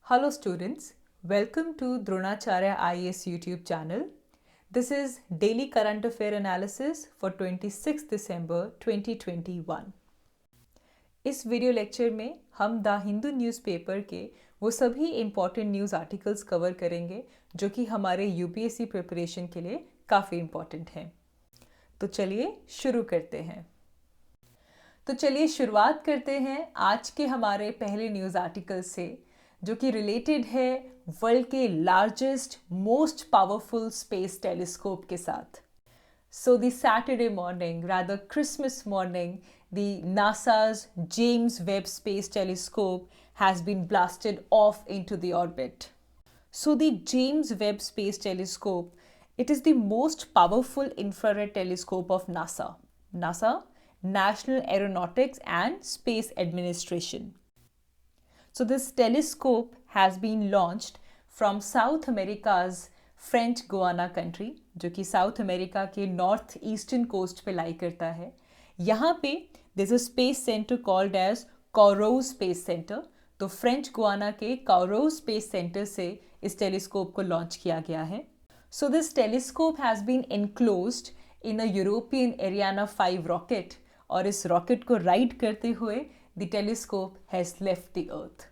Hello students, welcome to Dronacharya IAS YouTube channel. This is Daily Current Affair Analysis for 26 December 2021. इस video lecture में हम the Hindu newspaper के वो सभी important news articles cover करेंगे जो कि हमारे यूपीएससी प्रिपरेशन के लिए काफ़ी इम्पॉर्टेंट हैं। तो चलिए शुरू करते हैं। तो चलिए शुरुआत करते हैं आज के हमारे पहले न्यूज़ आर्टिकल से जो कि रिलेटेड है वर्ल्ड के largest most powerful space telescope के साथ। So the Saturday morning, rather Christmas morning, the NASA's James Webb Space Telescope has been blasted off into the orbit. So the James Webb Space Telescope, it is the most powerful infrared telescope of NASA. NASA, National Aeronautics and Space Administration. So this telescope has been launched from South America's French Guiana country जो कि South America के north eastern coast पे lie करता है। यहाँ पे this a space centre called as Kourou space centre. तो French Guiana के कोरोज स्पेस सेंटर से इस टेलीस्कोप को लॉन्च किया गया है। So this telescope has been enclosed in a European Ariane 5 rocket और इस रॉकेट को राइड करते हुए the telescope has left the earth.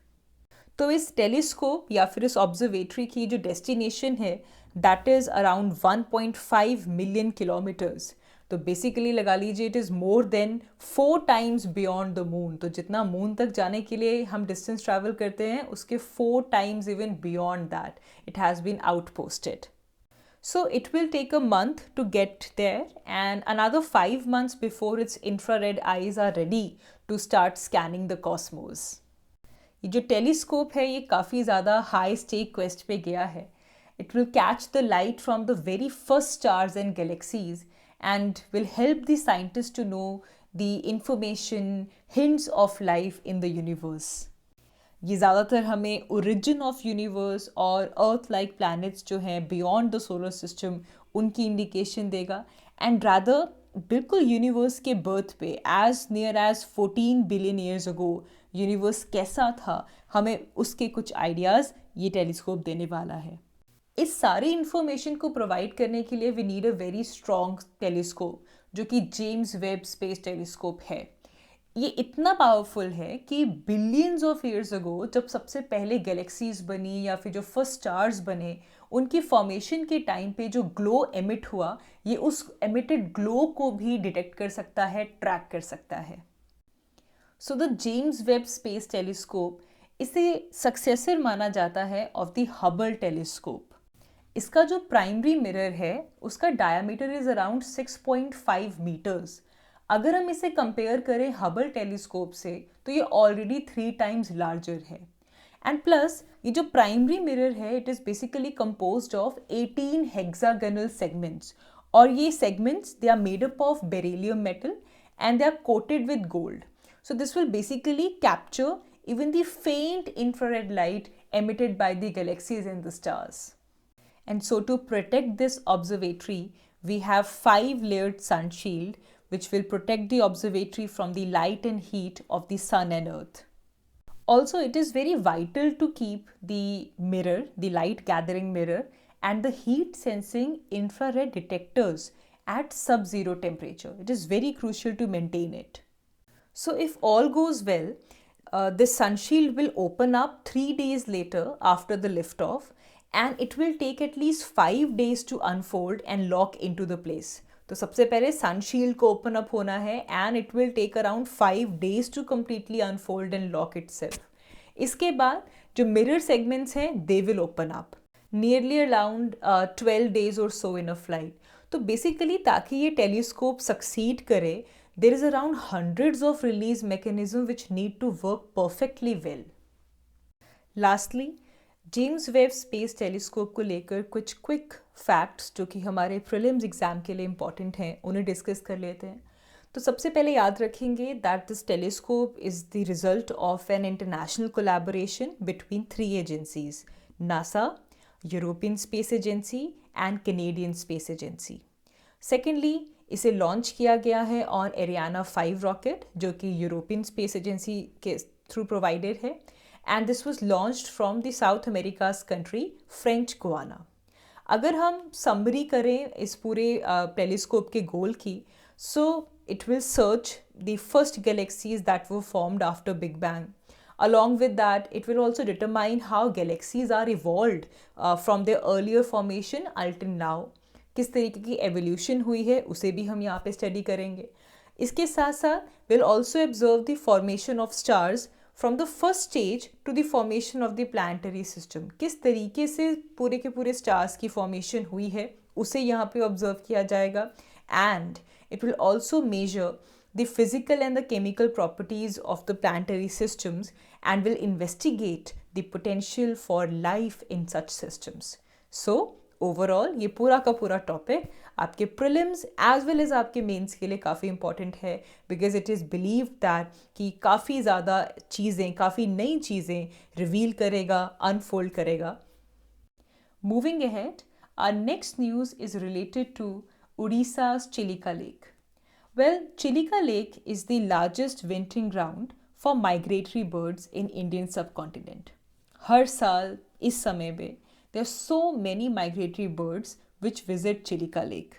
तो इस टेलीस्कोप या फिर इस ऑब्जर्वेटरी की जो डेस्टिनेशन है that is around 1.5 million kilometres. तो बेसिकली लगा लीजिए it is more than 4 times beyond the moon. तो जितना मून तक जाने के लिए हम डिस्टेंस ट्रैवल करते हैं उसके 4 times even beyond that it has been outposted. So it will take a month to get there and another 5 months before its infrared eyes are ready to start scanning the cosmos. ये जो telescope है ये काफ़ी ज़्यादा high stake quest पे गया है। It will catch the light from the very first stars and galaxies and will help the scientist to know the information hints of life in the universe. ये ज़्यादातर हमें ओरिजिन ऑफ यूनिवर्स और earth like planets जो हैं beyond the solar system उनकी indication देगा and rather बिल्कुल universe के बर्थ पे as near as 14 billion years ago universe कैसा था हमें उसके कुछ आइडियाज़ ये टेलीस्कोप देने वाला है। इस सारी इंफॉर्मेशन को प्रोवाइड करने के लिए we need a very strong telescope जो कि जेम्स वेब स्पेस टेलीस्कोप है। ये इतना पावरफुल है कि बिलियंस ऑफ ईयर्स अगो जब सबसे पहले गैलेक्सीज बनी या फिर जो फर्स्ट स्टार्स बने उनकी फॉर्मेशन के टाइम पे जो ग्लो एमिट हुआ ये उस एमिटेड ग्लो को भी डिटेक्ट कर सकता है, ट्रैक कर सकता है। So the James Webb space telescope इसे सक्सेसर माना जाता है ऑफ द हबल टेलीस्कोप। इसका जो प्राइमरी मिरर है उसका डायमीटर इज अराउंड 6.5 मीटर्स। अगर हम इसे कंपेयर करें हबल टेलीस्कोप से तो ये ऑलरेडी 3 टाइम्स लार्जर है एंड प्लस ये जो प्राइमरी मिरर है it is basically composed of 18 hexagonal segments और ये segments they are made up of beryllium metal and they are coated with gold. So this will basically capture even the faint infrared light emitted by the galaxies and the stars. And so to protect this observatory, we have 5-layered sun shield which will protect the observatory from the light and heat of the sun and earth. Also, it is very vital to keep the mirror, the light gathering mirror and the heat sensing infrared detectors at sub-zero temperature. It is very crucial to maintain it. So if all goes well, this sun shield will open up 3 days later after the liftoff and it will take at least 5 days to unfold and lock into the place. तो सबसे पहले sun shield को open up होना है and it will take around 5 days to completely unfold and lock itself. इसके बाद जो mirror segments हैं they will open up nearly around 12 days or so in a flight. तो basically ताकि ये telescope succeed करे there is around hundreds of release mechanisms which need to work perfectly well. Lastly, James Webb space telescope को लेकर कुछ quick facts जो कि हमारे प्रीलिम्स एग्जाम के लिए इम्पॉर्टेंट हैं उन्हें डिस्कस कर लेते हैं। तो सबसे पहले याद रखेंगे that this telescope is the result of an international collaboration between 3 agencies NASA, European space agency and Canadian space agency. Secondly इसे लॉन्च किया गया है ऑन एरियाना 5 रॉकेट जो कि यूरोपियन स्पेस एजेंसी के थ्रू प्रोवाइडेड है and this was launched from the South America's country French Guiana. अगर हम समरी करें इस पूरे टेलीस्कोप के गोल की, so it will search the first galaxies that were formed after Big Bang. Along with that, it will also determine how galaxies are evolved from their earlier formation until now. किस तरीके की evolution हुई है उसे भी हम यहाँ पे स्टडी करेंगे. इसके साथ साथ will also observe the formation of stars from the first stage to the formation of the planetary system. किस तरीके से पूरे के पूरे स्टार्स की फॉर्मेशन हुई है उसे यहाँ पे ऑब्जर्व किया जाएगा. And it will also measure the physical and the chemical properties of the planetary systems and will investigate the potential for life in such systems. So, overall, ये पूरा का पूरा topic आपके prelims as well as आपके mains के लिए काफ़ी important है, because it is believed that कि काफ़ी ज़्यादा चीज़ें, काफ़ी नई चीज़ें reveal करेगा, unfold करेगा. Moving ahead, our next news is related to Odisha's Chilika Lake. Well, Chilika Lake is the largest wintering ground for migratory birds in Indian subcontinent. हर साल इस समय पे there are so many migratory birds which visit Chilika Lake.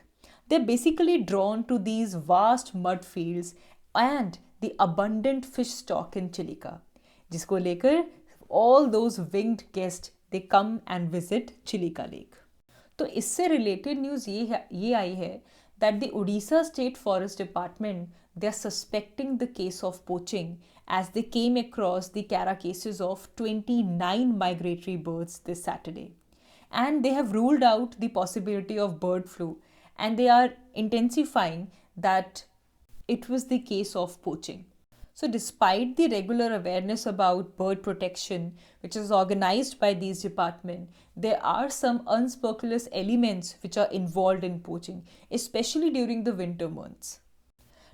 They are basically drawn to these vast mud fields and the abundant fish stock in Chilika, जिसको लेकर all those winged guests they come and visit Chilika Lake. तो इससे related news ये आई है that the Odisha State Forest Department, they are suspecting the case of poaching as they came across the carcasses of 29 migratory birds this Saturday. And they have ruled out the possibility of bird flu, and they are intensifying that it was the case of poaching. So despite the regular awareness about bird protection, which is organized by these departments, there are some unscrupulous elements which are involved in poaching, especially during the winter months.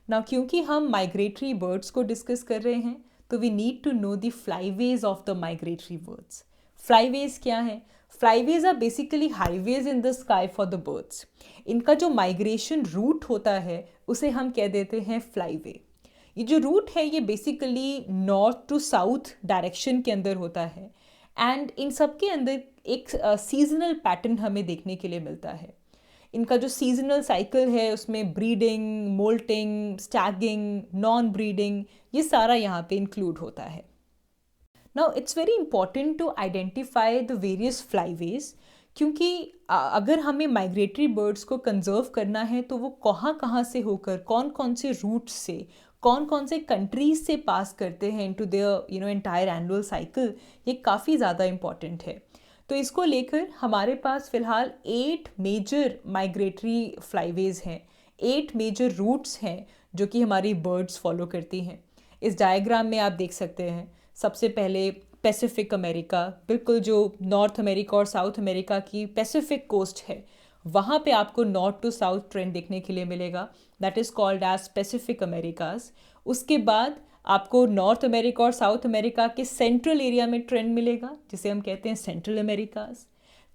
Now, क्योंकि हम migratory birds को discuss कर रहे हैं, तो we need to know the flyways of the migratory birds. Flyways क्या हैं? Flyways are basically highways in the sky for the birds. इनका जो migration route होता है, उसे हम कह देते हैं flyway. ये जो रूट है ये basically north to south direction के अंदर होता है, एंड इन सब के अंदर एक सीजनल पैटर्न हमें देखने के लिए मिलता है. इनका जो सीजनल साइकिल है उसमें breeding, moulting, staging, non breeding, ये सारा यहाँ पे इंक्लूड होता है. Now it's very important to identify the various flyways, क्योंकि अगर हमें माइग्रेटरी बर्ड्स को कंजर्व करना है तो वो कहाँ कहाँ से होकर, कौन कौन से रूट से, कौन कौन से कंट्रीज से पास करते हैं into their entire annual cycle, ये काफ़ी ज़्यादा इम्पॉर्टेंट है. तो इसको लेकर हमारे पास फ़िलहाल 8 मेजर माइग्रेटरी फ्लाईवेज हैं, 8 मेजर रूट्स हैं जो कि हमारी बर्ड्स फॉलो करती हैं. इस डायग्राम में आप देख सकते हैं सबसे पहले पैसिफिक अमेरिका, बिल्कुल जो नॉर्थ अमेरिका और साउथ अमेरिका की पैसिफिक कोस्ट है वहाँ पे आपको नॉर्थ टू साउथ ट्रेंड देखने के लिए मिलेगा, that is called as Pacific Americas. उसके बाद आपको नॉर्थ अमेरिका और साउथ अमेरिका के सेंट्रल एरिया में ट्रेंड मिलेगा जिसे हम कहते हैं सेंट्रल अमेरिकाज.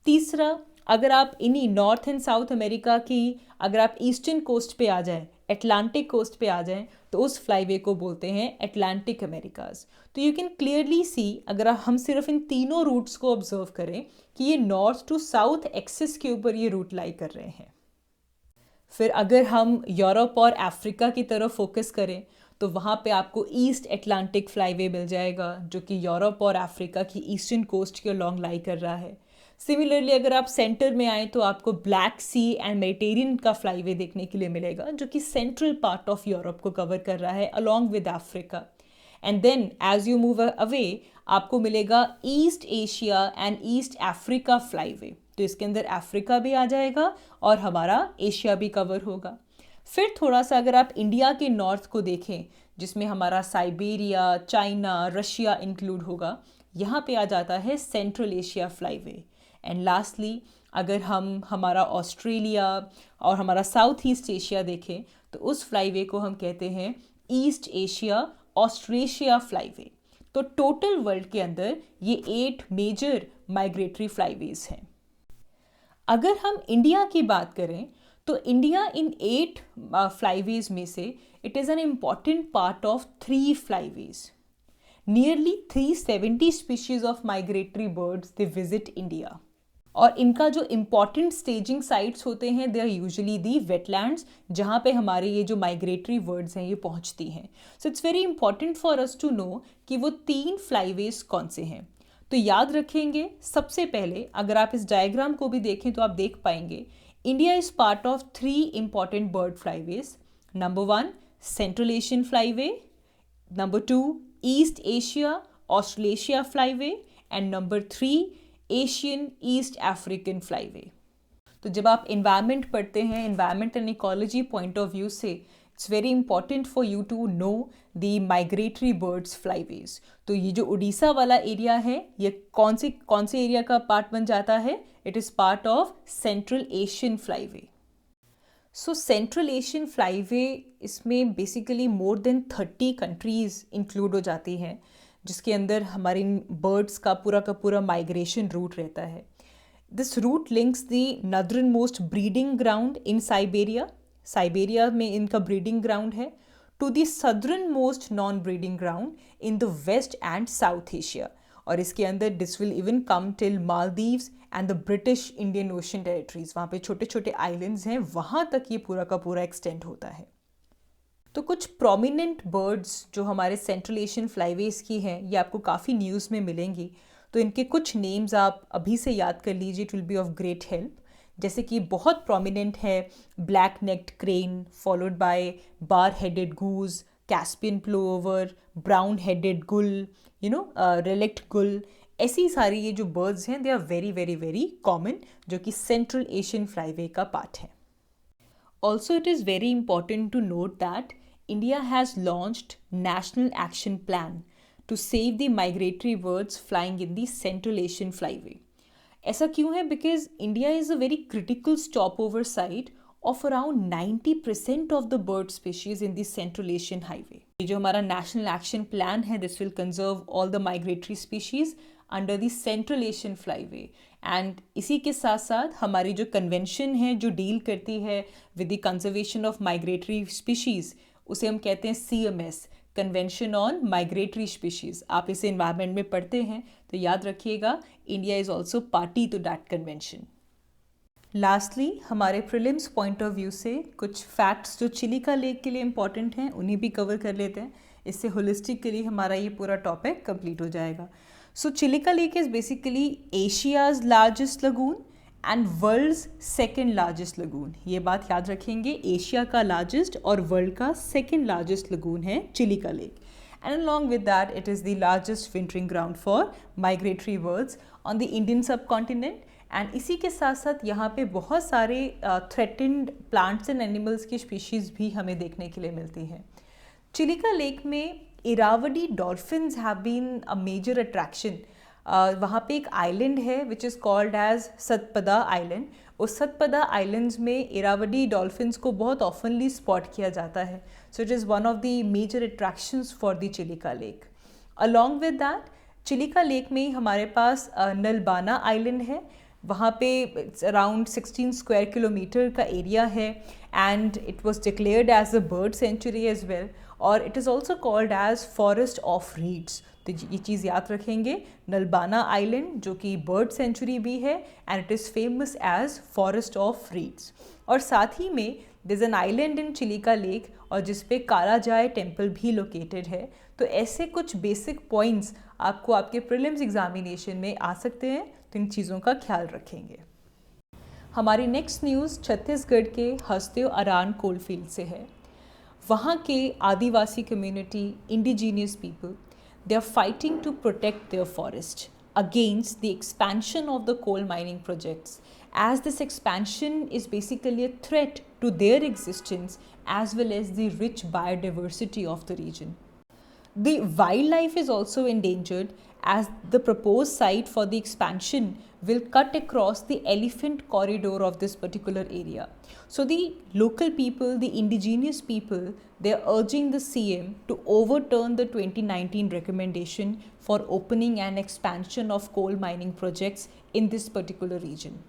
तीसरा, अगर आप इन्हीं नॉर्थ एंड साउथ अमेरिका की अगर आप ईस्टर्न कोस्ट पे आ जाएं, अटलांटिक कोस्ट पे आ जाएं, तो उस फ्लाईवे को बोलते हैं अटलांटिक अमेरिकाज. तो यू कैन क्लियरली सी, अगर हम सिर्फ इन तीनों रूट्स को ऑब्जर्व करें कि ये नॉर्थ टू साउथ एक्सिस के ऊपर ये रूट लाई कर रहे हैं. फिर अगर हम यूरोप और अफ्रीका की तरफ फोकस करें तो वहाँ पे आपको ईस्ट अटलांटिक फ्लाईवे मिल जाएगा जो कि यूरोप और अफ्रीका की ईस्टर्न कोस्ट के अलॉन्ग लाई कर रहा है. सिमिलरली अगर आप सेंटर में आएँ तो आपको ब्लैक सी एंड मेडिटेरियन का फ्लाईवे देखने के लिए मिलेगा जो कि सेंट्रल पार्ट ऑफ यूरोप को कवर कर रहा है along with Africa. And then as you move away आपको मिलेगा East Asia and East Africa flyway. तो इसके अंदर अफ्रीका भी आ जाएगा और हमारा एशिया भी कवर होगा. फिर थोड़ा सा अगर आप इंडिया के नॉर्थ को देखें जिसमें हमारा साइबेरिया, चाइना, रशिया इंक्लूड होगा, यहाँ पे आ जाता है central Asia flyway. And lastly अगर हम हमारा ऑस्ट्रेलिया और हमारा साउथ ईस्ट एशिया देखें तो उस फ्लाईवे को हम कहते हैं ईस्ट एशिया ऑस्ट्रेशिया फ्लाईवे. तो टोटल वर्ल्ड के अंदर ये 8 मेजर माइग्रेटरी फ्लाईवेज हैं. अगर हम इंडिया की बात करें तो इंडिया इन 8 फ्लाईवेज में से it is an important part of 3 फ्लाईवेज. Nearly 370 species of migratory birds they visit India. और इनका जो इम्पॉर्टेंट स्टेजिंग साइट्स होते हैं they are usually the wetlands, जहाँ पे हमारे ये जो माइग्रेटरी बर्ड्स हैं ये पहुँचती हैं. So it's very important for us to know कि वो 3 फ्लाईवेज कौन से हैं. तो याद रखेंगे, सबसे पहले अगर आप इस डायग्राम को भी देखें तो आप देख पाएंगे India is part of 3 important bird flyways. Number 1 central Asian flyway, number 2 east Asia Australasia flyway and number 3 Asian east African flyway. तो जब आप इन्वायरमेंट पढ़ते हैं, environment and ecology point of view से it's very important for you to know the migratory birds flyways. तो ये जो उड़ीसा वाला एरिया है ये कौन से एरिया का पार्ट बन जाता है? It is part of central Asian flyway. So central Asian flyway, इसमें basically more than 30 countries include हो जाती हैं, जिसके अंदर हमारे बर्ड्स का पूरा माइग्रेशन रूट रहता है. This route links the northern most breeding ground in Siberia में इनका ब्रीडिंग ग्राउंड है, to the southern most non breeding ground in the West and South Asia. और इसके अंदर this will even come till Maldives and the British Indian Ocean territories. वहाँ पे छोटे छोटे आइलैंड्स हैं, वहाँ तक ये पूरा का पूरा एक्सटेंड होता है. तो कुछ प्रोमिनेंट बर्ड्स जो हमारे सेंट्रल एशियन फ्लाईवेज की हैं ये आपको काफ़ी न्यूज़ में मिलेंगी. तो इनके कुछ नेम्स आप अभी से याद कर लीजिए, it will be of great help. जैसे कि बहुत प्रोमिनेंट है black necked crane, followed by bar headed goose, Caspian plover, brown headed gull, relict gull. ऐसी सारी ये जो बर्ड्स हैं they are very very very common, जो कि सेंट्रल एशियन फ्लाईवे का पार्ट है. Also, it is very important to note that India has launched National Action Plan to save the migratory birds flying in the Central Asian Flyway. ऐसा क्यों है? Because India is a very critical stopover site of around 90% of the bird species in the Central Asian Highway. ये जो हमारा National Action Plan है, this will conserve all the migratory species under the central Asian flyway. And इसी के साथ साथ हमारी जो कन्वेंशन है जो डील करती है with the conservation of migratory species, उसे हम कहते हैं CMS, convention on migratory species. आप इसे इन्वायरमेंट में पढ़ते हैं तो याद रखिएगा, India is also party to that convention. Lastly, हमारे प्रीलिम्स पॉइंट ऑफ व्यू से कुछ फैक्ट्स जो चिलिका लेक के लिए इम्पॉर्टेंट हैं उन्हें भी कवर कर लेते हैं. इससे होलिस्टिकली हमारा ये पूरा टॉपिक कंप्लीट हो जाएगा. So Chilika Lake is basically Asia's largest lagoon and world's second largest lagoon. ये बात याद रखेंगे, एशिया का largest और वर्ल्ड का second largest lagoon है Chilika Lake. And along with that, it is the largest wintering ground for migratory birds on the Indian subcontinent. And इसी के साथ साथ यहाँ पे बहुत सारे threatened plants and animals की species भी हमें देखने के लिए मिलती हैं. चिलिका लेक में Irrawaddy dolphins have been a major attraction. वहाँ पे एक आइलैंड है which is called as Satpada island. उस सतपदा आइलैंड्स में इरावडी डॉल्फिन्स को बहुत ऑफनली स्पॉट किया जाता है. So it is one of the major attractions for the Chilika lake. Along with that, Chilika lake में हमारे पास नलबाना आइलैंड है. वहाँ पे अराउंड 16 स्क्वायर किलोमीटर का एरिया है and it was declared as a bird sanctuary as well, और it is also called as forest of reeds. तो ये चीज़ याद रखेंगे, नलबाना आइलैंड जो कि बर्ड सेंचुरी भी है and it is famous as forest of reeds. और साथ ही में this an island in Chilika lake और जिसपे कालाजाय टेम्पल भी लोकेटेड है. तो ऐसे कुछ बेसिक पॉइंट्स आपको आपके प्रीलिम्स एग्जामिनेशन में आ सकते हैं, तो इन चीज़ों का ख्याल रखेंगे. हमारी नेक्स्ट न्यूज़ छत्तीसगढ़ के हसदेव अरान कोलफील्ड से है. वहाँ के आदिवासी community, indigenous people, they are fighting to protect their forest against the expansion of the coal mining projects, as this expansion is basically a threat to their existence as well as the rich biodiversity of the region. The wildlife is also endangered as the proposed site for the expansion will cut across the elephant corridor of this particular area. So the local people, the indigenous people, they are urging the CM to overturn the 2019 recommendation for opening an expansion of coal mining projects in this particular region.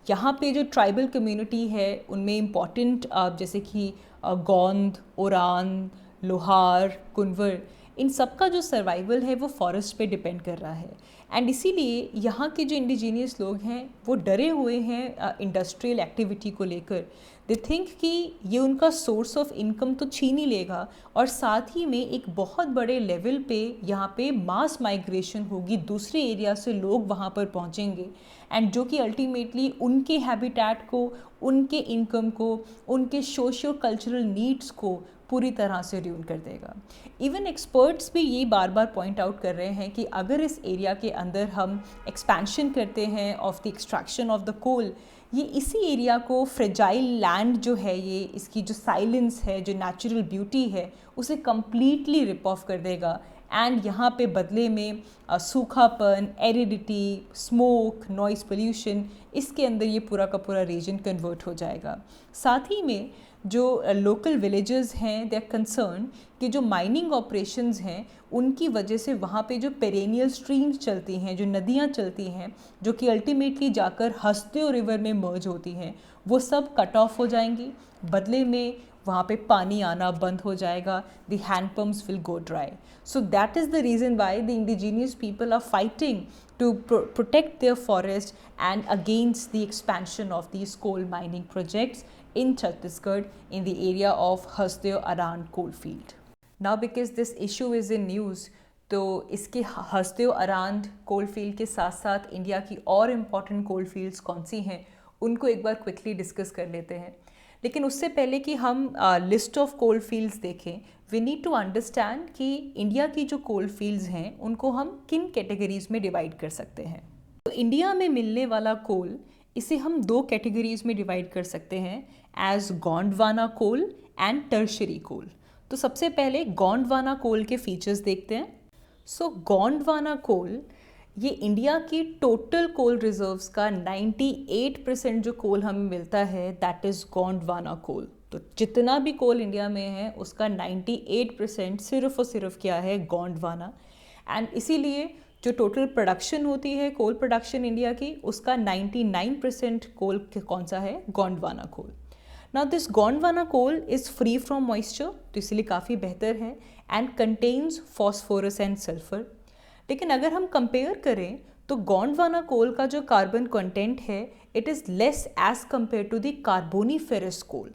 यहाँ पे जो tribal community है उनमें important जैसे कि गोंद, Ouran, लोहार, कुनवर, इन सब का जो सर्वाइवल है वो फॉरेस्ट पे डिपेंड कर रहा है। एंड इसीलिए यहाँ के जो इंडिजीनियस लोग हैं वो डरे हुए हैं इंडस्ट्रियल एक्टिविटी को लेकर। दे थिंक कि ये उनका सोर्स ऑफ इनकम तो छीन ही लेगा, और साथ ही में एक बहुत बड़े लेवल पे यहाँ पे मास माइग्रेशन होगी, दूसरे एरिया से लोग वहाँ पर पहुँचेंगे, एंड जो कि अल्टीमेटली उनके हैबिटेट को, उनके इनकम को, उनके सोशियो कल्चरल नीड्स को पूरी तरह से र्यून कर देगा। इवन एक्सपर्ट्स भी ये बार बार पॉइंट आउट कर रहे हैं कि अगर इस एरिया के अंदर हम एक्सपेंशन करते हैं of the extraction of the coal, ये इसी एरिया को फ्रेजाइल लैंड जो है, ये इसकी जो साइलेंस है, जो नेचुरल ब्यूटी है, उसे कम्प्लीटली रिप ऑफ कर देगा। एंड यहाँ पे बदले में सूखापन, एरिडिटी, स्मोक, नॉइस पोल्यूशन, इसके अंदर ये पूरा का पूरा रीजन कन्वर्ट हो जाएगा। साथ ही में जो लोकल विलेजेस हैं, दे आर कंसर्न कि जो माइनिंग ऑपरेशंस हैं उनकी वजह से वहाँ पे जो पेरेनियल स्ट्रीम्स चलती हैं, जो नदियाँ चलती हैं, जो कि अल्टीमेटली जाकर हस्देव रिवर में मर्ज होती हैं, वो सब कट ऑफ हो जाएंगी। बदले में वहाँ पे पानी आना बंद हो जाएगा, the handpumps will go dry. So that is the reason why the indigenous people are fighting to protect their forest and against the expansion of these coal mining projects in Chhattisgarh in the area of Hasdeo Aran coalfield. Now because this issue is in news, तो इसके हस्देव Aran coalfield के साथ साथ India की और important coalfields कौन सी हैं उनको एक बार क्विकली डिस्कस कर लेते हैं। लेकिन उससे पहले कि हम लिस्ट ऑफ कोल फील्ड्स देखें, वी नीड टू अंडरस्टैंड कि इंडिया की जो कोल फील्ड्स हैं उनको हम किन कैटेगरीज में डिवाइड कर सकते हैं। तो इंडिया में मिलने वाला कोल, इसे हम दो कैटेगरीज में डिवाइड कर सकते हैं, as Gondwana coal and tertiary coal. तो सबसे पहले गोंडवाना कोल के फीचर्स देखते हैं। सो गोंडवाना कोल ये इंडिया की टोटल कोल रिजर्व्स का 98% जो कोल हमें मिलता है दैट इज़ गोंडवाना कोल। तो जितना भी कोल इंडिया में है उसका 98% सिर्फ और सिर्फ क्या है, गोंडवाना। एंड इसीलिए जो टोटल प्रोडक्शन होती है, कोल प्रोडक्शन इंडिया की, उसका 99% कोल कौन सा है, Gondwana coal. Now this Gondwana coal is free from moisture, तो इसलिए काफ़ी बेहतर है, and contains phosphorus and sulphur. लेकिन अगर हम कंपेयर करें तो गोंडवाना कोल का जो कार्बन कंटेंट है it is less as compare to the carboniferous coal.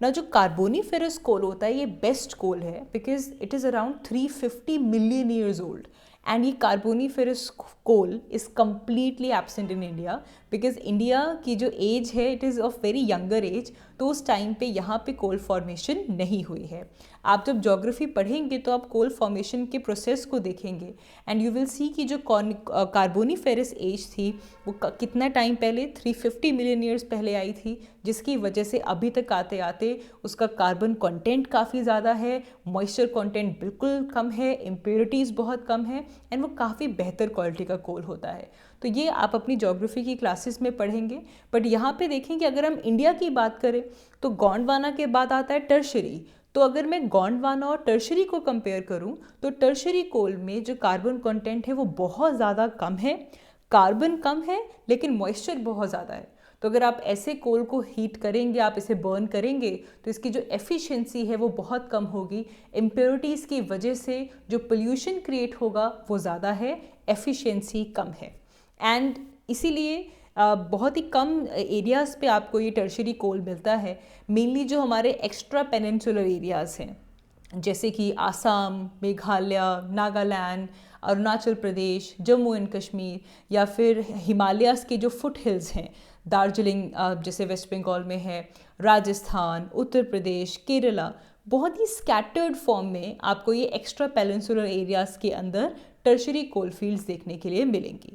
ना जो कार्बोनीफेरस कोल होता है ये बेस्ट कोल है because it is around 350 million years old, and ये carboniferous coal is completely absent in India because India की जो एज है it is of very younger age, तो उस टाइम पे यहाँ पे कोल फॉर्मेशन नहीं हुई है। आप जब ज्योग्राफी पढ़ेंगे तो आप कोल फॉर्मेशन के प्रोसेस को देखेंगे एंड यू विल सी कि जो कार्बोनीफेरस एज थी वो कितना टाइम पहले, 350 मिलियन ईयर्स पहले आई थी, जिसकी वजह से अभी तक आते आते उसका कार्बन कंटेंट काफ़ी ज़्यादा है, मॉइस्चर कंटेंट बिल्कुल कम है, इम्प्योरिटीज़ बहुत कम है, एंड वो काफ़ी बेहतर क्वालिटी का कोल होता है। तो ये आप अपनी ज्योग्राफी की क्लासेस में पढ़ेंगे। बट यहाँ पे देखें कि अगर हम इंडिया की बात करें तो गोंडवाना के बाद आता है टर्शरी। तो अगर मैं गोंडवाना और टर्शरी को कंपेयर करूं तो टर्शरी कोल में जो कार्बन कंटेंट है वो बहुत ज़्यादा कम है, कार्बन कम है लेकिन मॉइस्चर बहुत ज़्यादा है। तो अगर आप ऐसे कोल को हीट करेंगे, आप इसे बर्न करेंगे तो इसकी जो एफिशिएंसी है वो बहुत कम होगी। इम्प्योरिटीज़ की वजह से जो पोल्यूशन क्रिएट होगा वो ज़्यादा है, एफिशिएंसी कम है, एंड इसीलिए बहुत ही कम एरियाज़ पे आपको ये टर्शरी कोल मिलता है। मेनली जो हमारे एक्स्ट्रा पेनिनसुलर एरियाज़ हैं जैसे कि आसाम, मेघालय, नागालैंड, अरुणाचल प्रदेश, जम्मू एंड कश्मीर, या फिर हिमालयाज़ के जो फुट हिल्स हैं, दार्जिलिंग जैसे वेस्ट बंगाल में है, राजस्थान, उत्तर प्रदेश, केरला, बहुत ही स्कैटर्ड फॉर्म में आपको ये एक्स्ट्रा पेनिनसुलर एरियाज़ के अंदर टर्शरी कोल फील्ड्स देखने के लिए मिलेंगी।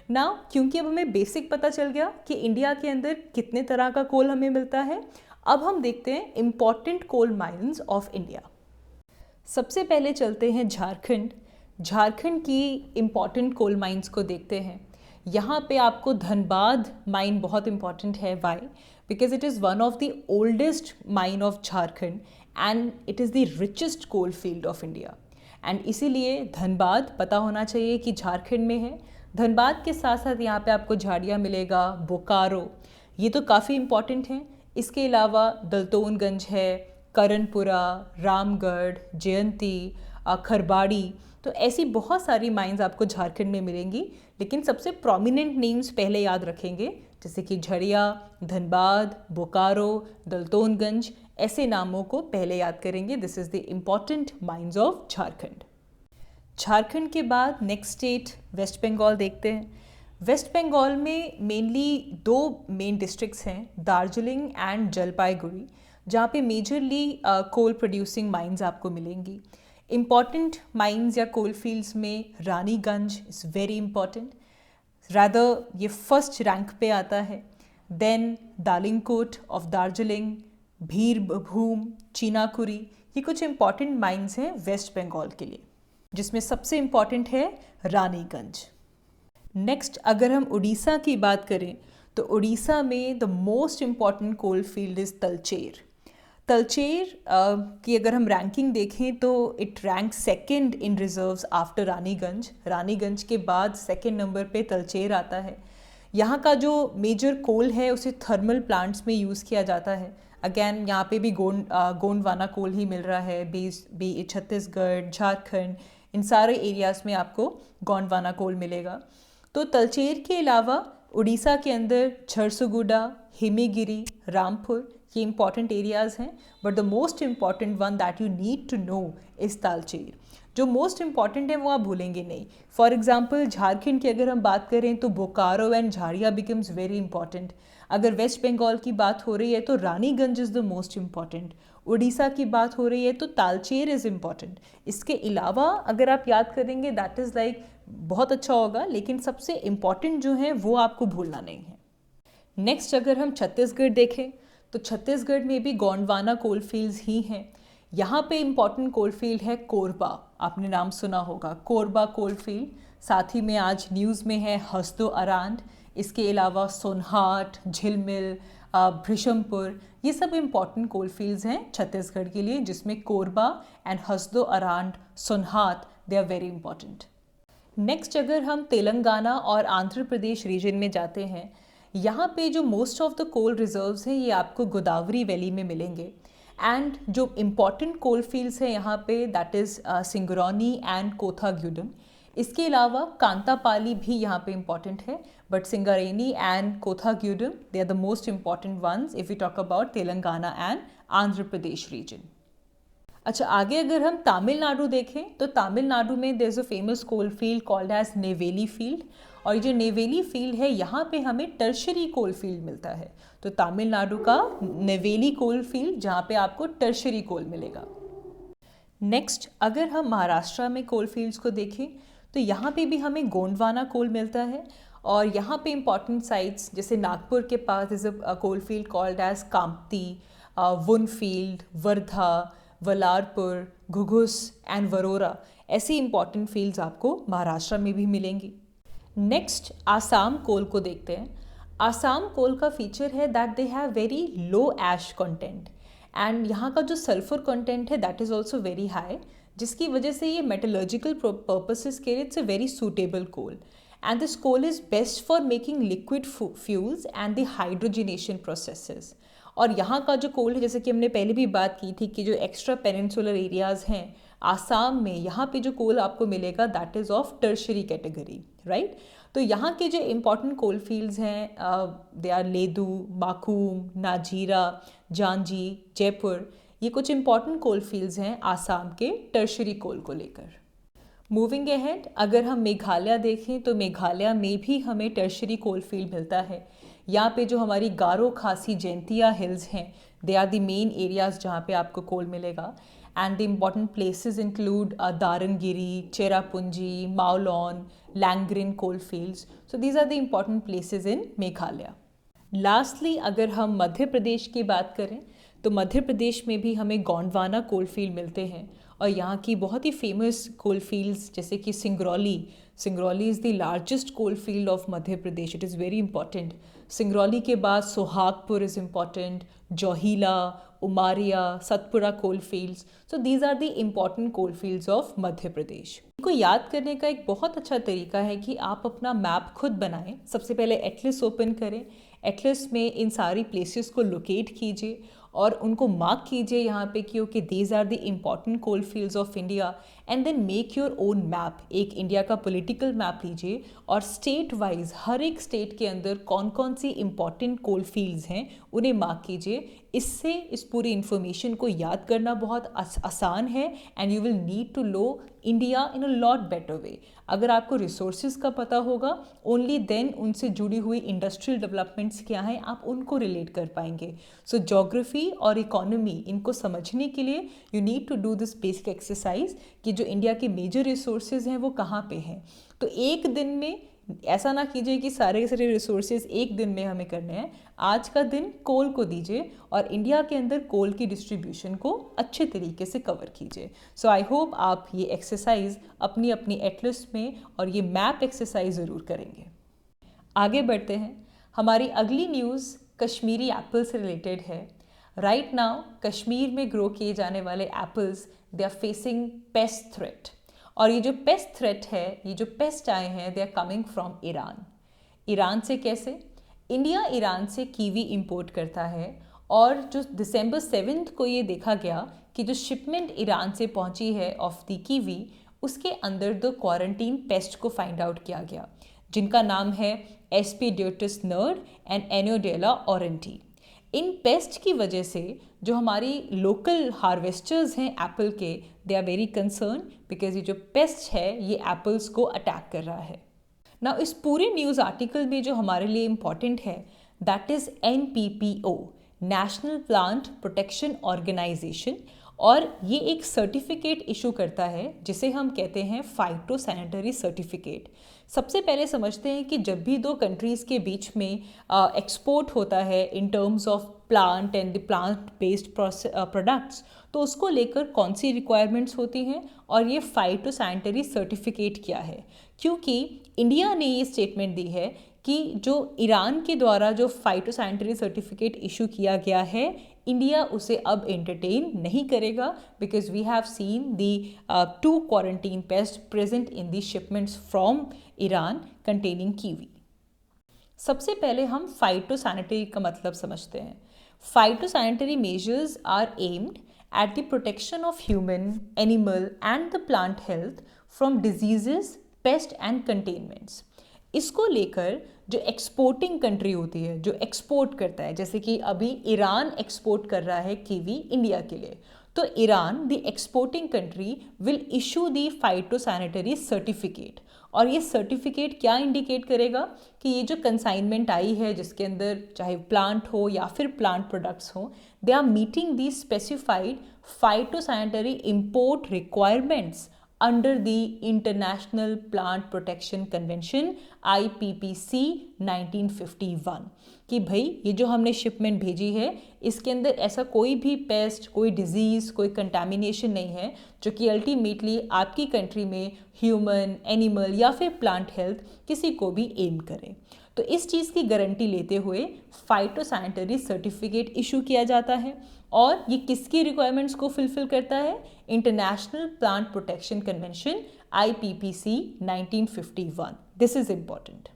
नाउ क्योंकि अब हमें बेसिक पता चल गया कि इंडिया के अंदर कितने तरह का कोल हमें मिलता है, अब हम देखते हैं important coal mines of India. सबसे पहले चलते हैं झारखंड। झारखंड की इम्पॉर्टेंट कोल माइंस को देखते हैं। यहाँ पे आपको धनबाद माइन बहुत इम्पॉर्टेंट है। Why? Because it is one of the oldest mine of Jharkhand and it is the richest coal field of India, and इसीलिए धनबाद पता होना चाहिए कि झारखंड में है। धनबाद के साथ साथ यहाँ पे आपको झाड़िया मिलेगा, बोकारो, ये तो काफ़ी इम्पॉर्टेंट हैं। इसके अलावा दलतोनगंज है, करणपुरा, रामगढ़, जयंती, खरबाड़ी, तो ऐसी बहुत सारी माइंस आपको झारखंड में मिलेंगी। लेकिन सबसे प्रोमिनेंट नेम्स पहले याद रखेंगे, जैसे कि झरिया, धनबाद, बोकारो, दलतोनगंज, ऐसे नामों को पहले याद करेंगे। This is the important mines of Jharkhand. Jharkhand के बाद नेक्स्ट स्टेट वेस्ट बंगाल देखते हैं। वेस्ट बंगाल में मेनली 2 मेन डिस्ट्रिक्ट्स हैं, दार्जिलिंग एंड जलपाईगुड़ी, जहाँ पे मेजरली कोल प्रोड्यूसिंग माइंस आपको मिलेंगी। इम्पॉर्टेंट माइंस या कोल फील्ड्स में Raniganj is very important, rather ये फर्स्ट रैंक पे आता है। देन दालिंगकोट ऑफ दार्जिलिंग, भीरभूम, चीनाकुरी, ये कुछ इम्पॉर्टेंट माइंस हैं वेस्ट बंगाल के लिए, जिसमें सबसे इम्पॉर्टेंट है रानीगंज। नेक्स्ट अगर हम उड़ीसा की बात करें तो उड़ीसा में the most important coal field is Talcher. Talcher की अगर हम रैंकिंग देखें तो it rank second in reserves after Raniganj. Raniganj के बाद सेकंड नंबर पे तलचेर आता है। यहाँ का जो मेजर कोल है उसे थर्मल प्लांट्स में यूज़ किया जाता है। अगेन यहाँ पे भी गोंडवाना कोल ही मिल रहा है। बी छत्तीसगढ़, झारखंड, इन सारे एरियाज़ में आपको गोंडवाना कोल मिलेगा। तो तलचेर के अलावा उड़ीसा के अंदर झरसुगुडा, हिमीगिरी, रामपुर, ये इंपॉर्टेंट एरियाज़ हैं। But the most important one that you need to know is Talcher. जो मोस्ट इम्पॉर्टेंट है वो आप भूलेंगे नहीं। फॉर एग्जाम्पल झारखंड की अगर हम बात करें तो Bokaro and Jharia becomes very important. अगर वेस्ट बंगाल की बात हो रही है तो Raniganj is the most important. Orissa की बात हो रही है तो तालचेर इज़ इम्पॉर्टेंट। इसके अलावा अगर आप याद करेंगे दैट इज़ लाइक बहुत अच्छा होगा, लेकिन सबसे इम्पॉर्टेंट जो है वो आपको भूलना नहीं है। नेक्स्ट अगर हम छत्तीसगढ़ देखें तो छत्तीसगढ़ में भी गोंडवाना कोल फील्ड्स ही हैं। यहाँ पे इम्पॉर्टेंट कोल फील्ड है कोरबा, आपने नाम सुना होगा, कोरबा कोल फील्ड। साथ ही में आज न्यूज़ में है हसदो अरांड। इसके अलावा सोनहाट, झिलमिल, भृशमपुर, ये सब इम्पॉर्टेंट कोल फील्ड्स हैं छत्तीसगढ़ के लिए, जिसमें Korba and Hasdeo Arand, Sonhat, they are very important. Next अगर हम तेलंगाना और आंध्र प्रदेश रीजन में जाते हैं, यहाँ पे जो most of the coal reserves हैं ये आपको गोदावरी वैली में मिलेंगे। एंड जो इम्पॉर्टेंट कोल फील्ड्स हैं यहाँ पे that is Singareni and Kothagudem. इसके अलावा कांतापाली भी यहाँ पे इम्पॉर्टेंट है, but Singareni and Kothagudem they are the most important ones if you talk about Telangana and Andhra Pradesh region. अच्छा, आगे अगर हम तमिलनाडु देखें तो तमिलनाडु में there is a famous coal field called as Neyveli field. और जो नेवेली फील्ड है यहाँ पे हमें टर्शरी कोल फील्ड मिलता है। तो तमिलनाडु का नेवेली कोल फील्ड जहाँ पे आपको टर्शरी कोल मिलेगा। नेक्स्ट अगर हम महाराष्ट्र में कोल फील्ड्स को देखें तो यहाँ पे भी हमें गोंडवाना कोल मिलता है। और यहाँ पे इंपॉर्टेंट साइट्स जैसे नागपुर के पास is a coal field called as Kamptee, Wun field, Wardha, Ballarpur, Ghugus and Warora, ऐसी इंपॉर्टेंट फील्ड्स आपको महाराष्ट्र में भी मिलेंगी। नेक्स्ट आसाम कोल को देखते हैं। आसाम कोल का फीचर है that they have very low ash content and यहाँ का जो सल्फर कंटेंट है that is also very high, जिसकी वजह से ये मेटलर्जिकल पर्पसेस के लिए it's a very suitable coal. And this coal is best for making liquid fuels and the hydrogenation processes. और यहाँ का जो कोल है, जैसे कि हमने पहले भी बात की थी कि जो एक्स्ट्रा पेनिनसुलर एरियाज़ हैं आसाम में, यहाँ पे जो कोल आपको मिलेगा that is of tertiary category, right. तो यहाँ के जो इम्पॉर्टेंट कोल फील्ड्स हैं दे आर लेदू, बाकूम, नाजीरा, जांजी, जयपुर, ये कुछ इम्पॉर्टेंट कोल फील्ड्स हैं आसाम के टर्शरी कोल को लेकर। मूविंग अहेड अगर हम मेघालय देखें तो मेघालय में भी हमें टर्शरी कोल फील्ड मिलता है। यहाँ पे जो हमारी गारो खासी जयंतिया हिल्स हैं they are the main areas जहाँ पे आपको कोल मिलेगा। And the important places include Daranggiri, Cherrapunji, Mawlong, Langrin coal fields. So these are the important places in Meghalaya. Lastly अगर हम मध्य प्रदेश की बात करें तो मध्य प्रदेश में भी हमें गोंडवाना कोल फील्ड मिलते हैं। और यहाँ की बहुत ही फेमस कोल फील्ड्स जैसे कि Singrauli is the largest coal field of Madhya Pradesh, it is very important. Singrauli के बाद Sohagpur is important, Johilla, Umaria, Satpura coal fields. So these are the important coal fields of Madhya Pradesh. इनको याद करने का एक बहुत अच्छा तरीका है कि आप अपना मैप खुद बनाएं। सबसे पहले एटलस ओपन करें, एटलस में इन सारी प्लेसेस को लोकेट कीजिए और उनको मार्क कीजिए यहाँ पे कि okay these are the important coal fields of India and then make your own map. एक इंडिया का पॉलिटिकल मैप लीजिए और स्टेट वाइज हर एक स्टेट के अंदर कौन कौन सी इंपॉर्टेंट कोल फील्ड्स हैं उन्हें मार्क कीजिए। इससे इस पूरी इन्फॉर्मेशन को याद करना बहुत आसान है and you will need to know India in a lot better way. अगर आपको रिसोर्सेज का पता होगा ओनली देन उनसे जुड़ी हुई इंडस्ट्रियल डेवलपमेंट्स क्या हैं आप उनको रिलेट कर पाएंगे। सो ज्योग्राफी और इकोनॉमी इनको समझने के लिए you need to do this basic exercise कि जो इंडिया के मेजर रिसोर्सेज हैं वो कहाँ पे हैं। तो एक दिन में ऐसा ना कीजिए कि सारे के सारे रिसोर्सेज एक दिन में हमें करने हैं। आज का दिन कोल को दीजिए और इंडिया के अंदर कोल की डिस्ट्रीब्यूशन को अच्छे तरीके से कवर कीजिए। सो आई होप आप ये एक्सरसाइज अपनी अपनी एटलिस्ट में और ये मैप एक्सरसाइज ज़रूर करेंगे। आगे बढ़ते हैं। हमारी अगली न्यूज़ कश्मीरी एप्पल से रिलेटेड है। राइट नाउ कश्मीर में ग्रो किए जाने वाले apples they are facing pest threat और ये जो पेस्ट थ्रेट है, ये जो पेस्ट आए हैं they are coming from Iran. Iran से कैसे? इंडिया ईरान से कीवी इंपोर्ट करता है और जो दिसंबर 7 को ये देखा गया कि जो शिपमेंट ईरान से पहुंची है ऑफ द कीवी उसके अंदर 2 क्वारंटीन पेस्ट को फाइंड आउट किया गया जिनका नाम है एस्पिडियोटिस नर्ड एंड एनोडेला ऑरेंटी। इन पेस्ट की वजह से जो हमारी लोकल हार्वेस्टर्स हैं एप्पल के they are very concern because ये जो पेस्ट है ये एप्पल्स को अटैक कर रहा है। ना इस पूरे न्यूज़ आर्टिकल में जो हमारे लिए इम्पॉर्टेंट है that is NPPO national plant protection organisation और ये एक सर्टिफिकेट इशू करता है जिसे हम कहते हैं फाइटोसैनिटरी सर्टिफिकेट। सबसे पहले समझते हैं कि जब भी 2 कंट्रीज़ के बीच में एक्सपोर्ट होता है in terms of plant and the plant based products तो उसको लेकर कौन सी रिक्वायरमेंट्स होती हैं और ये फाइटोसैनिटरी सर्टिफिकेट क्या है। क्योंकि इंडिया ने ये स्टेटमेंट दी है कि जो ईरान के द्वारा जो फाइटोसैनिटरी सर्टिफिकेट इशू किया गया है इंडिया उसे अब एंटरटेन नहीं करेगा because we have seen the 2 quarantine pest present in the shipments from Iran containing kiwi. सबसे पहले हम फाइटोसैनिटरी का मतलब समझते हैं। Phytosanitary measures are aimed at the protection of human, animal and the plant health from diseases, pest and containments. इसको लेकर जो एक्सपोर्टिंग कंट्री होती है जो एक्सपोर्ट करता है, जैसे कि अभी ईरान एक्सपोर्ट कर रहा है कीवी इंडिया के लिए, तो Iran the exporting country will issue the phytosanitary certificate. और ये सर्टिफिकेट क्या इंडिकेट करेगा कि ये जो कंसाइनमेंट आई है जिसके अंदर चाहे प्लांट हो या फिर प्लांट प्रोडक्ट्स हो they are meeting the specified phytosanitary import requirements under the international plant protection convention IPPC 1951 कि भाई ये जो हमने शिपमेंट भेजी है इसके अंदर ऐसा कोई भी पेस्ट, कोई डिजीज़, कोई कंटामिनेशन नहीं है जो कि अल्टीमेटली आपकी कंट्री में ह्यूमन, एनिमल या फिर प्लांट हेल्थ किसी को भी एम करे। तो इस चीज़ की गारंटी लेते हुए फाइटोसैनिटरी सर्टिफिकेट इशू किया जाता है और ये किसकी रिक्वायरमेंट्स को फुलफिल करता है? International plant protection convention IPPC 1951। This is important.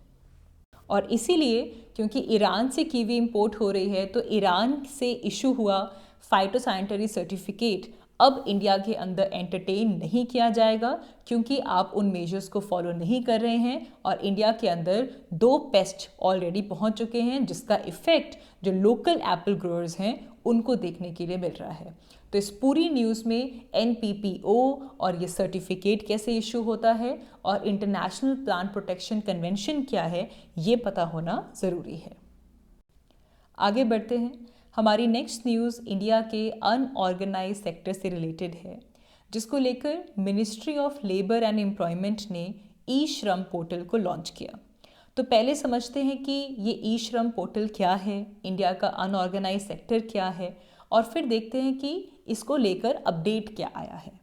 और इसीलिए क्योंकि ईरान से कीवी इंपोर्ट हो रही है तो ईरान से इशू हुआ फाइटोसैनिटरी सर्टिफिकेट अब इंडिया के अंदर एंटरटेन नहीं किया जाएगा क्योंकि आप उन मेजर्स को फॉलो नहीं कर रहे हैं और इंडिया के अंदर 2 पेस्ट ऑलरेडी पहुंच चुके हैं जिसका इफेक्ट जो लोकल एप्पल ग्रोअर्स हैं उनको देखने के लिए मिल रहा है। तो इस पूरी न्यूज़ में NPPO और ये सर्टिफिकेट कैसे इशू होता है और इंटरनेशनल प्लांट प्रोटेक्शन कन्वेंशन क्या है ये पता होना ज़रूरी है। आगे बढ़ते हैं। हमारी नेक्स्ट न्यूज़ इंडिया के अनऑर्गेनाइज सेक्टर से रिलेटेड है जिसको लेकर ministry of labour and employment ने ई-श्रम पोर्टल को लॉन्च किया। तो पहले समझते हैं कि ये ई-श्रम पोर्टल क्या है, इंडिया का अनऑर्गेनाइज सेक्टर क्या है और फिर देखते हैं कि इसको लेकर अपडेट क्या आया है।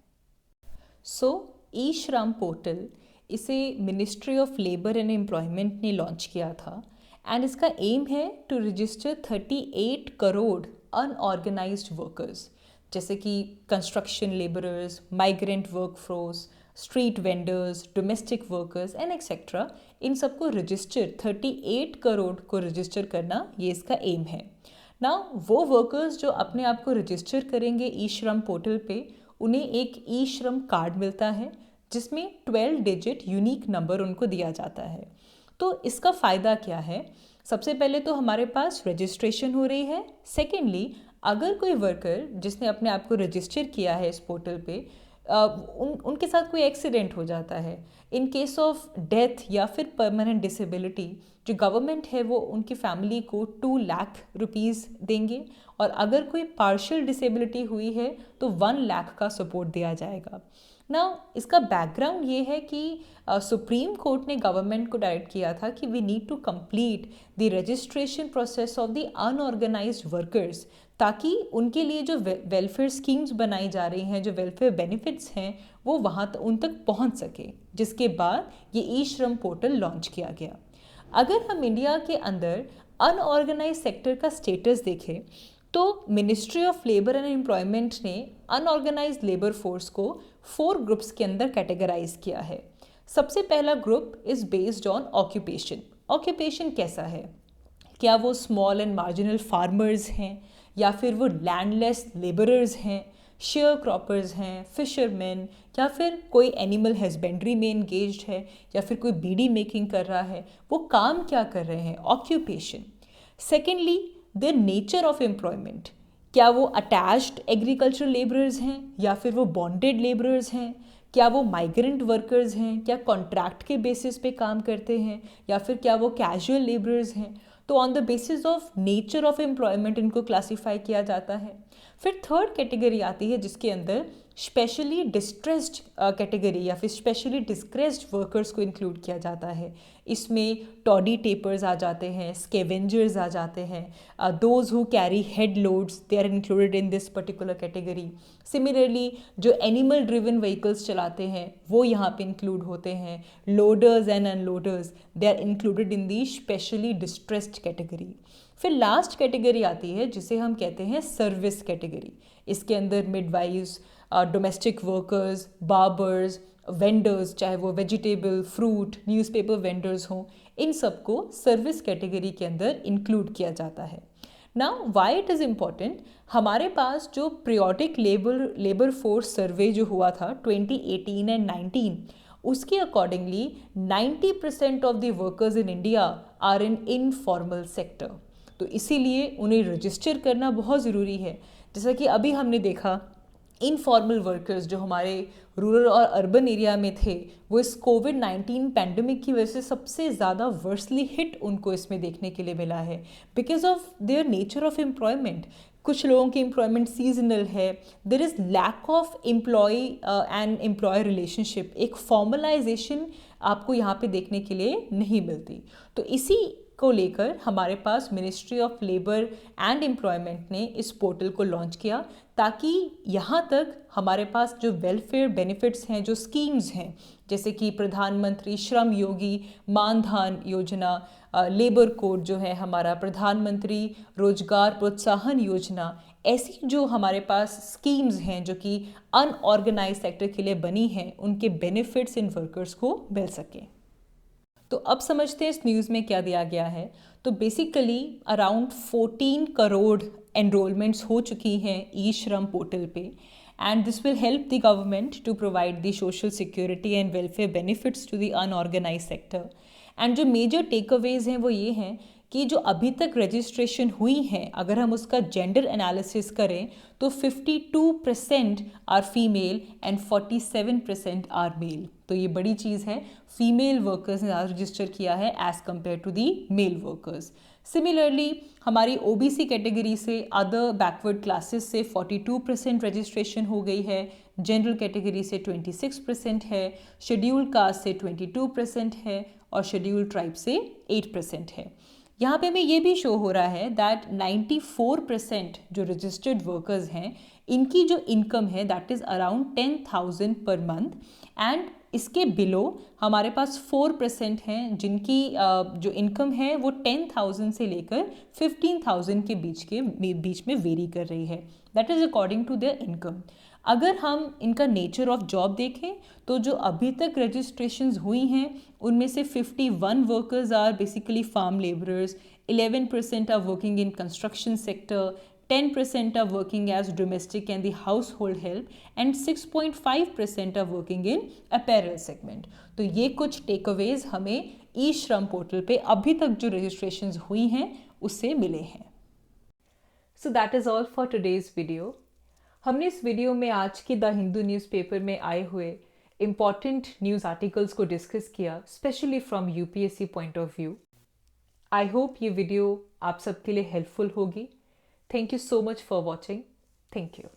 सो ई-श्रम पोर्टल इसे ministry of labour and employment ने लॉन्च किया था एंड इसका एम है to register 38 crore unorganised workers जैसे कि construction labourers, migrant workforce, street vendors, domestic workers and etcetera. इन सबको रजिस्टर 38 करोड़ को रजिस्टर करना ये इसका एम है। नाउ वो वर्कर्स जो अपने आप को रजिस्टर करेंगे ई श्रम पोर्टल पे, उन्हें एक ई श्रम कार्ड मिलता है जिसमें 12 डिजिट यूनिक नंबर उनको दिया जाता है। तो इसका फ़ायदा क्या है? सबसे पहले तो हमारे पास रजिस्ट्रेशन हो रही है। सेकेंडली, अगर कोई वर्कर जिसने अपने आप को रजिस्टर किया है इस पोर्टल पे, उनके साथ कोई एक्सीडेंट हो जाता है, इन केस ऑफ डेथ या फिर परमानेंट डिसेबिलिटी, जो गवर्नमेंट है वो उनकी फैमिली को 2 लाख रुपीज़ देंगे, और अगर कोई पार्शियल डिसेबिलिटी हुई है तो 1 लाख का सपोर्ट दिया जाएगा। ना इसका बैकग्राउंड ये है कि सुप्रीम कोर्ट ने गवर्नमेंट को डायरेक्ट किया था कि we need to complete the registration process of the unorganised workers, ताकि उनके लिए जो वेलफेयर स्कीम्स बनाई जा रही हैं, जो वेलफेयर बेनिफिट्स हैं, वो वहाँ उन तक पहुँच सके, जिसके बाद ये ई श्रम पोर्टल लॉन्च किया गया। अगर हम इंडिया के अंदर अनऑर्गेनाइज सेक्टर का स्टेटस देखें तो ministry of labour and employment ने अनऑर्गेनाइज लेबर फोर्स को 4 ग्रुप्स के अंदर कैटेगराइज किया है। सबसे पहला group is based on occupation. Occupation कैसा है? क्या वो स्मॉल एंड मार्जिनल फार्मर्स हैं, या फिर वो लैंडलेस लेबरर्स हैं, शेयर क्रॉपर्स हैं, फिशरमैन, या फिर कोई एनिमल हस्बेंड्री में इंगेज्ड है, या फिर कोई बीड़ी मेकिंग कर रहा है, वो काम क्या कर रहे हैं, occupation. Secondly, the nature of employment, क्या वो अटैच्ड एग्रीकल्चरल लेबरर्स हैं, या फिर वो बॉन्डेड लेबरर्स हैं, क्या वो माइग्रेंट वर्कर्स हैं, क्या कॉन्ट्रैक्ट के बेसिस पे काम करते हैं, या फिर क्या वो कैजुअल लेबरर्स हैं। तो on the basis of nature of employment इनको क्लासीफाई किया जाता है। फिर थर्ड कैटेगरी आती है जिसके अंदर स्पेशली डिस्ट्रेस्ड कैटेगरी या फिर स्पेशली डिस्क्रेस्ड वर्कर्स को इंक्लूड किया जाता है। इसमें टॉडी टेपर्स आ जाते हैं, स्केवेंजर्स आ जाते हैं, those who carry head loads, they are included in this particular category. Similarly जो एनिमल ड्रिवन व्हीकल्स चलाते हैं वो यहाँ पे इंक्लूड होते हैं। Loaders and unloaders, they are included in the specially distressed category. फिर लास्ट कैटेगरी आती है जिसे हम कहते हैं सर्विस कैटेगरी। इसके अंदर midwives, domestic workers, barbers, vendors, चाहे वो वेजिटेबल, फ्रूट, न्यूज़पेपर वेंडर्स हों, इन सबको सर्विस कैटेगरी के अंदर इंक्लूड किया जाता है। Now why it is important, हमारे पास जो पीरियोडिक लेबर फोर्स सर्वे जो हुआ था 2018 एंड 19, उसके accordingly 90% of the workers in India are in informal sector. तो इसीलिए उन्हें रजिस्टर करना बहुत ज़रूरी है। जैसा कि अभी हमने देखा, इनफॉर्मल वर्कर्स जो हमारे रूरल और अर्बन एरिया में थे, वो इस कोविड-19 पैंडमिक की वजह से सबसे ज़्यादा वर्सली हिट उनको इसमें देखने के लिए मिला है, because of their nature of employment. कुछ लोगों की एम्प्लॉयमेंट सीजनल है, there is lack of employ and employer relationship, एक फॉर्मलाइजेशन आपको यहाँ पे देखने के लिए नहीं मिलती। तो इसी को लेकर हमारे पास ministry of labour and employment ने इस पोर्टल को लॉन्च किया, ताकि यहाँ तक हमारे पास जो वेलफेयर बेनिफिट्स हैं, जो स्कीम्स हैं, जैसे कि प्रधानमंत्री श्रम योगी मानधन योजना, लेबर कोड जो है हमारा, प्रधानमंत्री रोजगार प्रोत्साहन योजना, ऐसी जो हमारे पास स्कीम्स हैं जो कि अनऑर्गेनाइज सेक्टर के लिए बनी हैं, उनके बेनिफिट्स इन वर्कर्स को मिल सकें। तो अब समझते हैं इस न्यूज़ में क्या दिया गया है। तो बेसिकली अराउंड 14 करोड़ एनरोलमेंट्स हो चुकी हैं ई श्रम पोर्टल पे, and this will help the government to provide the social security and welfare benefits to the unorganise sector. And जो मेजर टेक अवेज हैं वो ये हैं कि जो अभी तक रजिस्ट्रेशन हुई हैं, अगर हम उसका जेंडर एनालिसिस करें तो 52% are female and 47% are male. तो ये बड़ी चीज़ है, फीमेल वर्कर्स ने ज़्यादा रजिस्टर किया है as compare to the male workers. Similarly हमारी ओबीसी कैटेगरी से अदर बैकवर्ड क्लासेस से 42% रजिस्ट्रेशन हो गई है, जनरल कैटेगरी से 26% है, शेड्यूल कास्ट से 22% है, और शेड्यूल ट्राइब से 8% है। यहाँ पे हमें ये भी शो हो रहा है दैट 94% जो रजिस्टर्ड वर्कर्स हैं, इनकी जो इनकम है that is around 10,000 per month, and इसके बिलो हमारे पास 4% हैं जिनकी जो इनकम है वो 10,000 से लेकर 15,000 के बीच में वेरी कर रही है, that is according to their income. अगर हम इनका नेचर ऑफ जॉब देखें तो जो अभी तक रजिस्ट्रेशंस हुई हैं उनमें से 51 workers are basically farm labourers, 11% are working in construction sector, 10% are working as domestic and the household help and 6.5% are working in apparel segment. तो ये कुछ टेकअवेज हमें ई श्रम पोर्टल पे अभी तक जो रजिस्ट्रेशंस हुई हैं उससे मिले हैं. सो that is all for today's video. हमने इस वीडियो में आज की द हिंदू न्यूज़पेपर में आए हुए इम्पॉर्टेंट न्यूज़ आर्टिकल्स को डिस्कस किया, specially from UPSC point of view. I hope ये वीडियो आप सबके लिए हेल्पफुल होगी. Thank you so much for watching. Thank you.